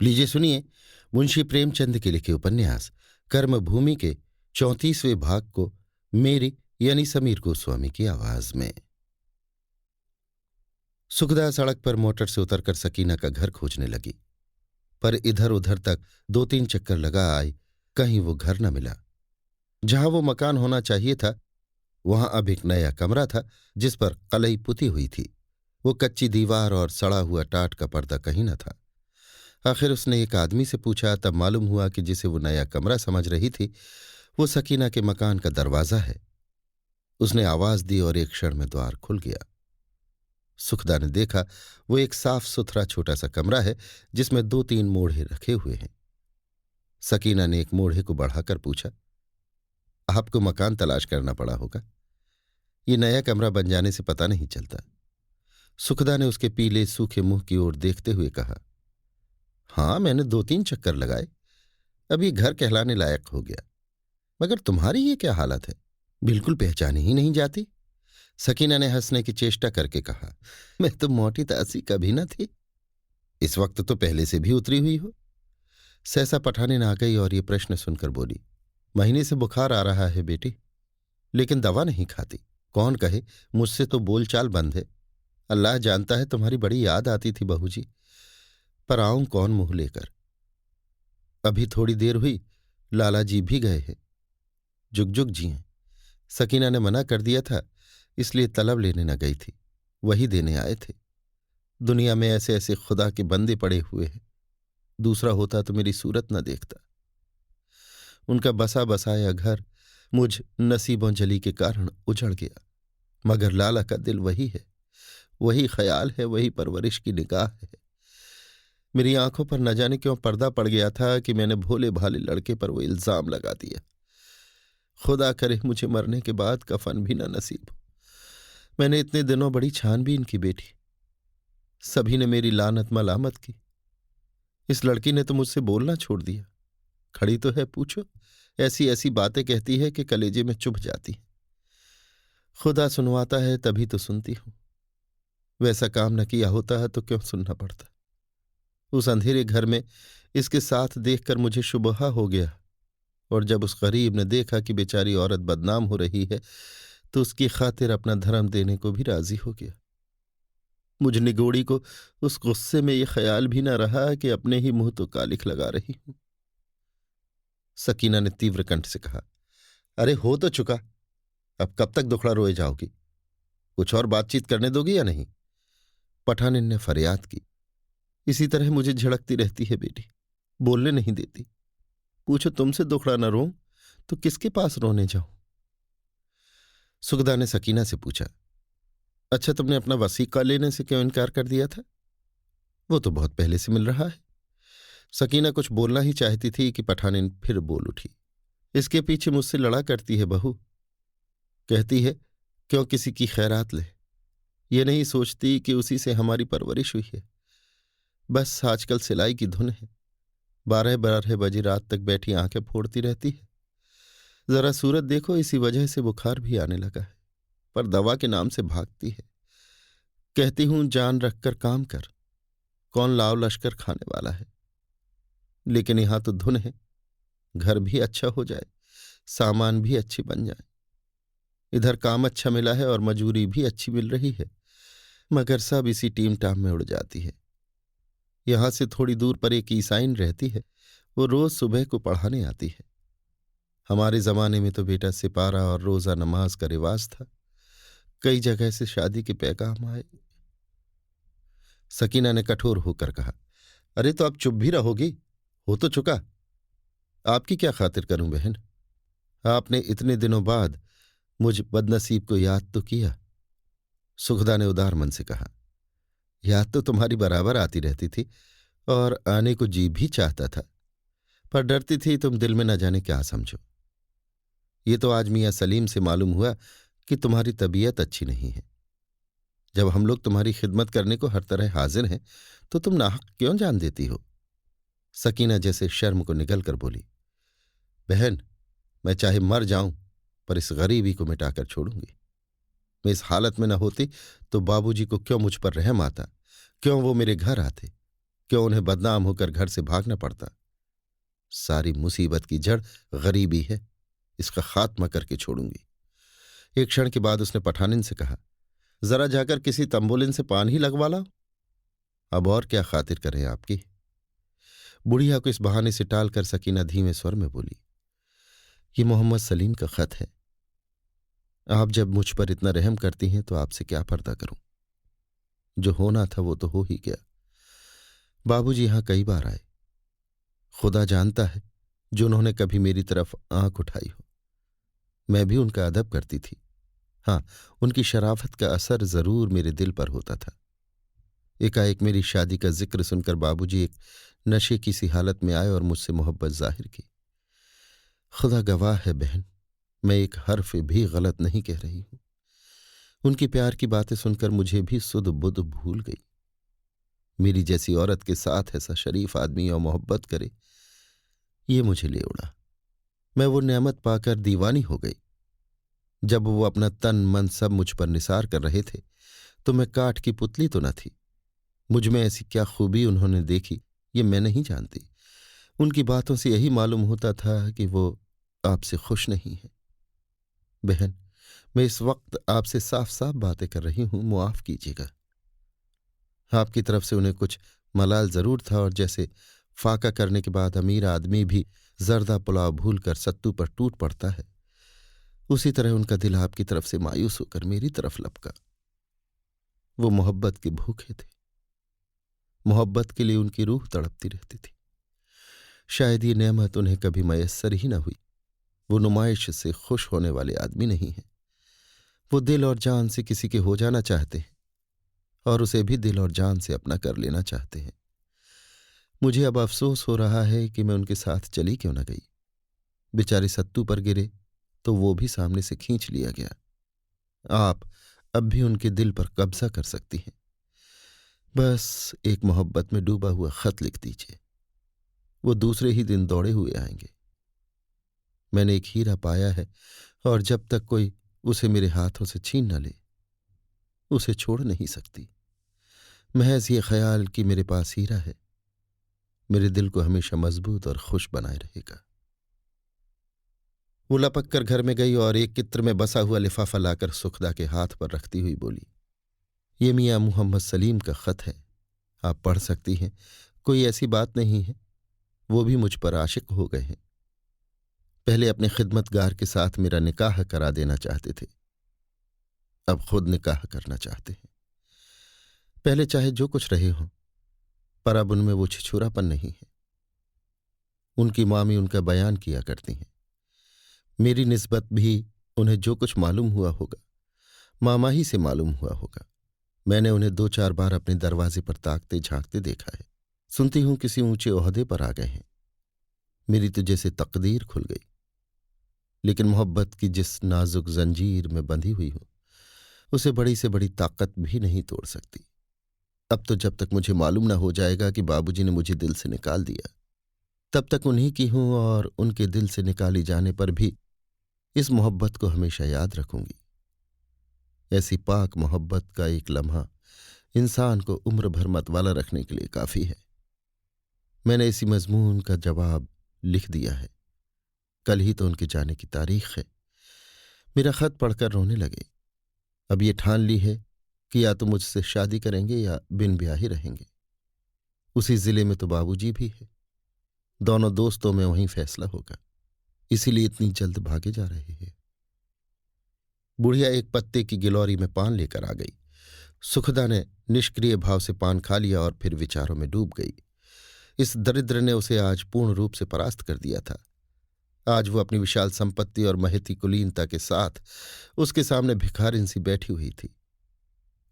लीजिए सुनिए मुंशी प्रेमचंद के लिखे उपन्यास कर्मभूमि के 34वें भाग को मेरी यानी समीर गोस्वामी की आवाज में। सुखदा सड़क पर मोटर से उतरकर सकीना का घर खोजने लगी, पर इधर उधर तक 2-3 चक्कर लगा आई, कहीं वो घर न मिला। जहां वो मकान होना चाहिए था वहां अब एक नया कमरा था जिस पर कलई पुती हुई थी। वो कच्ची दीवार और सड़ा हुआ टाट का पर्दा कहीं न था। आखिर उसने एक आदमी से पूछा, तब मालूम हुआ कि जिसे वो नया कमरा समझ रही थी वो सकीना के मकान का दरवाज़ा है। उसने आवाज दी और एक क्षण में द्वार खुल गया। सुखदा ने देखा वो एक साफ सुथरा छोटा सा कमरा है जिसमें 2-3 मोढ़े रखे हुए हैं। सकीना ने एक मोढ़े को बढ़ाकर पूछा, आपको मकान तलाश करना पड़ा होगा, ये नया कमरा बन जाने से पता नहीं चलता। सुखदा ने उसके पीले सूखे मुंह की ओर देखते हुए कहा, हाँ मैंने 2-3 चक्कर लगाए, अब ये घर कहलाने लायक हो गया। मगर तुम्हारी ये क्या हालत है, बिल्कुल पहचानी ही नहीं जाती। सकीना ने हंसने की चेष्टा करके कहा, मैं तो मोटी तासी कभी न थी, इस वक्त तो पहले से भी उतरी हुई हो। सहसा पठानिन आ गई और ये प्रश्न सुनकर बोली, महीने से बुखार आ रहा है बेटी, लेकिन दवा नहीं खाती। कौन कहे मुझसे तो बोलचाल बंद है। अल्लाह जानता है तुम्हारी बड़ी याद आती थी बहू जी, पर आऊं कौन मुंह लेकर। अभी थोड़ी देर हुई लाला जी भी गए हैं, जुग जुग जिए। सकीना ने मना कर दिया था, इसलिए तलब लेने न गई थी, वही देने आए थे। दुनिया में ऐसे ऐसे खुदा के बंदे पड़े हुए हैं, दूसरा होता तो मेरी सूरत न देखता। उनका बसा बसाया घर मुझ नसीबों जली के कारण उजड़ गया, मगर लाला का दिल वही है, वही ख्याल है, वही परवरिश की निगाह है। मेरी आंखों पर न जाने क्यों पर्दा पड़ गया था कि मैंने भोले भाले लड़के पर वो इल्जाम लगा दिया। खुदा करे मुझे मरने के बाद कफन भी न नसीब हो। मैंने इतने दिनों बड़ी छानबीन की बेटी, सभी ने मेरी लानत मलामत की। इस लड़की ने तो मुझसे बोलना छोड़ दिया। खड़ी तो है, पूछो, ऐसी ऐसी बातें कहती है कि कलेजे में चुभ जाती है। खुदा सुनवाता है तभी तो सुनती हूं, वैसा काम न किया होता है तो क्यों सुनना पड़ता। उस अंधेरे घर में इसके साथ देखकर मुझे शुबहा हो गया, और जब उस गरीब ने देखा कि बेचारी औरत बदनाम हो रही है तो उसकी खातिर अपना धर्म देने को भी राजी हो गया। मुझ निगोड़ी को उस गुस्से में ये ख्याल भी न रहा कि अपने ही मुंह तो कालिख लगा रही हूं। सकीना ने तीव्र कंठ से कहा, अरे हो तो चुका, अब कब तक दुखड़ा रोए जाओगी, कुछ और बातचीत करने दोगी या नहीं। पठानिन ने फरियाद की, इसी तरह मुझे झिड़कती रहती है बेटी, बोलने नहीं देती। पूछो तुमसे दुखड़ा न रोऊं तो किसके पास रोने जाऊं। सुखदा ने सकीना से पूछा, अच्छा तुमने अपना वसीका लेने से क्यों इनकार कर दिया था, वो तो बहुत पहले से मिल रहा है। सकीना कुछ बोलना ही चाहती थी कि पठानिन फिर बोल उठी, इसके पीछे मुझसे लड़ा करती है बहू, कहती है क्यों किसी की खैरात ले, ये नहीं सोचती कि उसी से हमारी परवरिश हुई है। बस आजकल सिलाई की धुन है, 12-12 बजे रात तक बैठी आंखें फोड़ती रहती है। जरा सूरत देखो, इसी वजह से बुखार भी आने लगा है, पर दवा के नाम से भागती है। कहती हूं जान रखकर काम कर, कौन लाव लश्कर खाने वाला है। लेकिन यहां तो धुन है, घर भी अच्छा हो जाए, सामान भी अच्छी बन जाए। इधर काम अच्छा मिला है और मजूरी भी अच्छी मिल रही है, मगर सब इसी टीम टाम में उड़ जाती है। यहां से थोड़ी दूर पर एक ईसाइन रहती है, वो रोज सुबह को पढ़ाने आती है। हमारे जमाने में तो बेटा सिपारा और रोजा नमाज का रिवाज था, कई जगह से शादी के पैगाम आए। सकीना ने कठोर होकर कहा, अरे तो आप चुप भी रहोगी, हो तो चुका। आपकी क्या खातिर करूं बहन, आपने इतने दिनों बाद मुझ बदनसीब को याद तो किया। सुखदा ने उदार मन से कहा, याद तो तुम्हारी बराबर आती रहती थी और आने को जी भी चाहता था, पर डरती थी तुम दिल में न जाने क्या समझो। ये तो आज मियाँ सलीम से मालूम हुआ कि तुम्हारी तबीयत अच्छी नहीं है। जब हम लोग तुम्हारी खिदमत करने को हर तरह हाजिर हैं तो तुम नाहक क्यों जान देती हो। सकीना जैसे शर्म को निगल कर बोली, बहन मैं चाहे मर जाऊं पर इस गरीबी को मिटाकर छोड़ूंगी। मैं इस हालत में न होती तो बाबूजी को क्यों मुझ पर रहम आता, क्यों वो मेरे घर आते, क्यों उन्हें बदनाम होकर घर से भागना पड़ता। सारी मुसीबत की जड़ गरीबी है, इसका खात्मा करके छोड़ूंगी। एक क्षण के बाद उसने पठानिन से कहा, जरा जाकर किसी तंबोलिन से पान ही लगवा लाओ। अब और क्या खातिर करें आपकी। बुढ़िया को इस बहाने से टालकर सकीना धीमे स्वर में बोली, ये मोहम्मद सलीम का खत है। आप जब मुझ पर इतना रहम करती हैं तो आपसे क्या पर्दा करूं। जो होना था वो तो हो ही गया। बाबूजी यहां कई बार आए, खुदा जानता है जो उन्होंने कभी मेरी तरफ आंख उठाई हो। मैं भी उनका अदब करती थी। हाँ, उनकी शराफत का असर जरूर मेरे दिल पर होता था। एकाएक मेरी शादी का जिक्र सुनकर बाबूजी एक नशे की सी हालत में आए और मुझसे मोहब्बत जाहिर की। खुदा गवाह है बहन, मैं एक हर्फ भी गलत नहीं कह रही हूं। उनकी प्यार की बातें सुनकर मुझे भी सुध बुध भूल गई। मेरी जैसी औरत के साथ ऐसा शरीफ आदमी और मोहब्बत करे, ये मुझे ले उड़ा। मैं वो नेमत पाकर दीवानी हो गई। जब वो अपना तन मन सब मुझ पर निसार कर रहे थे तो मैं काठ की पुतली तो न थी। मुझ में ऐसी क्या खूबी उन्होंने देखी ये मैं नहीं जानती। उनकी बातों से यही मालूम होता था कि वो आपसे खुश नहीं है। बहन, मैं इस वक्त आपसे साफ साफ बातें कर रही हूं, मुआफ कीजिएगा। आपकी तरफ से उन्हें कुछ मलाल जरूर था, और जैसे फाका करने के बाद अमीर आदमी भी जर्दा पुलाव भूलकर सत्तू पर टूट पड़ता है, उसी तरह उनका दिल आपकी तरफ से मायूस होकर मेरी तरफ लपका। वो मोहब्बत के भूखे थे। मोहब्बत के लिए उनकी रूह तड़पती रहती थी। शायद ये नेमत उन्हें कभी मयस्सर ही न हुई। वो नुमाइश से खुश होने वाले आदमी नहीं हैं। वो दिल और जान से किसी के हो जाना चाहते हैं और उसे भी दिल और जान से अपना कर लेना चाहते हैं। मुझे अब अफसोस हो रहा है कि मैं उनके साथ चली क्यों न गई। बेचारे सत्तू पर गिरे तो वो भी सामने से खींच लिया गया। आप अब भी उनके दिल पर कब्जा कर सकती हैं। बस एक मोहब्बत में डूबा हुआ खत लिख दीजिए। वो दूसरे ही दिन दौड़े हुए आएंगे। मैंने एक हीरा पाया है और जब तक कोई उसे मेरे हाथों से छीन न ले उसे छोड़ नहीं सकती। महज ये ख्याल कि मेरे पास हीरा है मेरे दिल को हमेशा मजबूत और खुश बनाए रहेगा। वो लपक कर घर में गई और एक चित्र में बसा हुआ लिफाफा लाकर सुखदा के हाथ पर रखती हुई बोली, ये मियाँ मोहम्मद सलीम का खत है, आप पढ़ सकती हैं। कोई ऐसी बात नहीं है, वो भी मुझ पर आशिक हो गए हैं। पहले अपने खिदमतगार के साथ मेरा निकाह करा देना चाहते थे, अब खुद निकाह करना चाहते हैं। पहले चाहे जो कुछ रहे हों, पर अब उनमें वो छिछोरापन नहीं है। उनकी मामी उनका बयान किया करती हैं। मेरी निस्बत भी उन्हें जो कुछ मालूम हुआ होगा मामा ही से मालूम हुआ होगा। मैंने उन्हें 2-4 बार अपने दरवाजे पर ताकते झांकते देखा है। सुनती हूं किसी ऊंचे ओहदे पर आ गए हैं। मेरी तो जैसे तकदीर खुल गई। लेकिन मोहब्बत की जिस नाजुक जंजीर में बंधी हुई हो उसे बड़ी से बड़ी ताकत भी नहीं तोड़ सकती। अब तो जब तक मुझे मालूम ना हो जाएगा कि बाबूजी ने मुझे दिल से निकाल दिया, तब तक उन्हीं की हूं और उनके दिल से निकाली जाने पर भी इस मोहब्बत को हमेशा याद रखूंगी। ऐसी पाक मोहब्बत का एक लम्हा इंसान को उम्र भर मतवाला रखने के लिए काफी है। मैंने इसी मजमून का जवाब लिख दिया है। कल ही तो उनके जाने की तारीख है। मेरा खत पढ़कर रोने लगे। अब ये ठान ली है कि या तो मुझसे शादी करेंगे या बिन ब्याह ही रहेंगे। उसी जिले में तो बाबूजी भी है। दोनों दोस्तों में वहीं फैसला होगा, इसीलिए इतनी जल्द भागे जा रहे हैं। बुढ़िया एक पत्ते की गिलौरी में पान लेकर आ गई। सुखदा ने निष्क्रिय भाव से पान खा लिया और फिर विचारों में डूब गई। इस दरिद्र ने उसे आज पूर्ण रूप से परास्त कर दिया था। आज वो अपनी विशाल संपत्ति और महती कुलीनता के साथ उसके सामने भिखारिन सी बैठी हुई थी।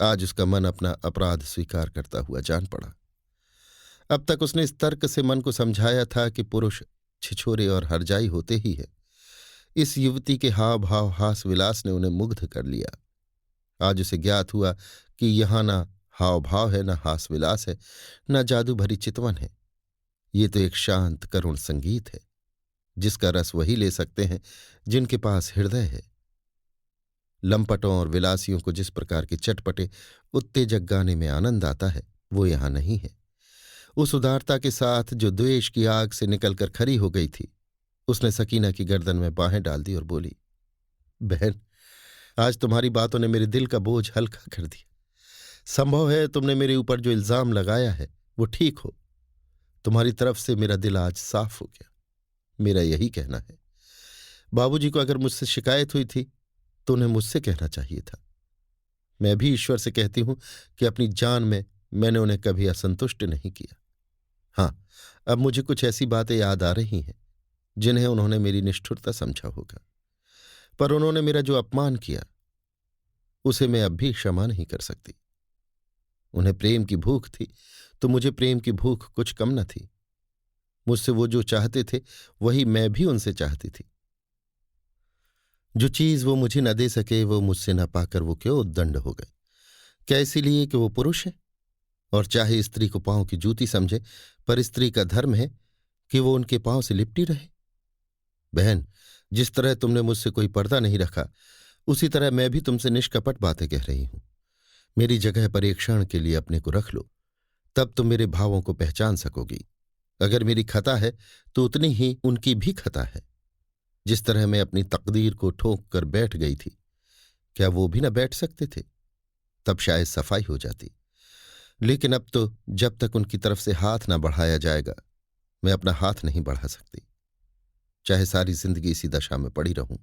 आज उसका मन अपना अपराध स्वीकार करता हुआ जान पड़ा। अब तक उसने इस तर्क से मन को समझाया था कि पुरुष छिछोरे और हरजाई होते ही है। इस युवती के हाव भाव हास विलास ने उन्हें मुग्ध कर लिया। आज उसे ज्ञात हुआ कि यहां ना हाव भाव है, न हास विलास है, न जादू भरी चितवन है। ये तो एक शांत करुण संगीत है जिसका रस वही ले सकते हैं जिनके पास हृदय है। लंपटों और विलासियों को जिस प्रकार के चटपटे उत्तेजक गाने में आनंद आता है वो यहां नहीं है। उस उदारता के साथ जो द्वेष की आग से निकलकर खड़ी हो गई थी, उसने सकीना की गर्दन में बाहें डाल दी और बोली, बहन, आज तुम्हारी बातों ने मेरे दिल का बोझ हल्का कर दिया। संभव है तुमने मेरे ऊपर जो इल्जाम लगाया है वो ठीक हो। तुम्हारी तरफ से मेरा दिल आज साफ हो गया। मेरा यही कहना है, बाबूजी को अगर मुझसे शिकायत हुई थी तो उन्हें मुझसे कहना चाहिए था। मैं भी ईश्वर से कहती हूं कि अपनी जान में मैंने उन्हें कभी असंतुष्ट नहीं किया। हाँ, अब मुझे कुछ ऐसी बातें याद आ रही हैं जिन्हें उन्होंने मेरी निष्ठुरता समझा होगा, पर उन्होंने मेरा जो अपमान किया उसे मैं अब भी क्षमा नहीं कर सकती। उन्हें प्रेम की भूख थी तो मुझे प्रेम की भूख कुछ कम न थी। मुझसे वो जो चाहते थे वही मैं भी उनसे चाहती थी। जो चीज वो मुझे न दे सके वो मुझसे न पाकर वो क्यों उद्दंड हो गए? क्या इसीलिए कि वो पुरुष है? और चाहे स्त्री को पांव की जूती समझे, पर स्त्री का धर्म है कि वो उनके पांव से लिपटी रहे। बहन, जिस तरह तुमने मुझसे कोई पर्दा नहीं रखा, उसी तरह मैं भी तुमसे निष्कपट बातें कह रही हूं। मेरी जगह पर एक क्षण के लिए अपने को रख लो, तब तुम मेरे भावों को पहचान सकोगी। अगर मेरी खता है तो उतनी ही उनकी भी खता है। जिस तरह मैं अपनी तकदीर को ठोक कर बैठ गई थी, क्या वो भी न बैठ सकते थे? तब शायद सफाई हो जाती। लेकिन अब तो जब तक उनकी तरफ से हाथ न बढ़ाया जाएगा, मैं अपना हाथ नहीं बढ़ा सकती। चाहे सारी जिंदगी इसी दशा में पड़ी रहूं।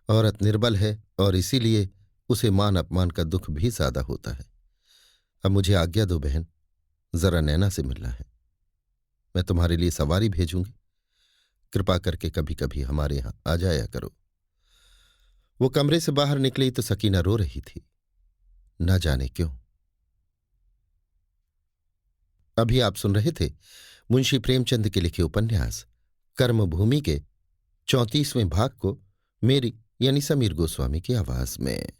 औरत निर्बल है और इसीलिए उसे मान अपमान का दुख भी ज्यादा होता है। अब मुझे आज्ञा दो बहन, जरा नैना से मिलना है। मैं तुम्हारे लिए सवारी भेजूंगी। कृपा करके कभी कभी हमारे यहां आ जाया करो। वो कमरे से बाहर निकली तो सकीना रो रही थी, न जाने क्यों। अभी आप सुन रहे थे मुंशी प्रेमचंद के लिखे उपन्यास कर्मभूमि के 34वें भाग को मेरी यानी समीर गोस्वामी की आवाज में।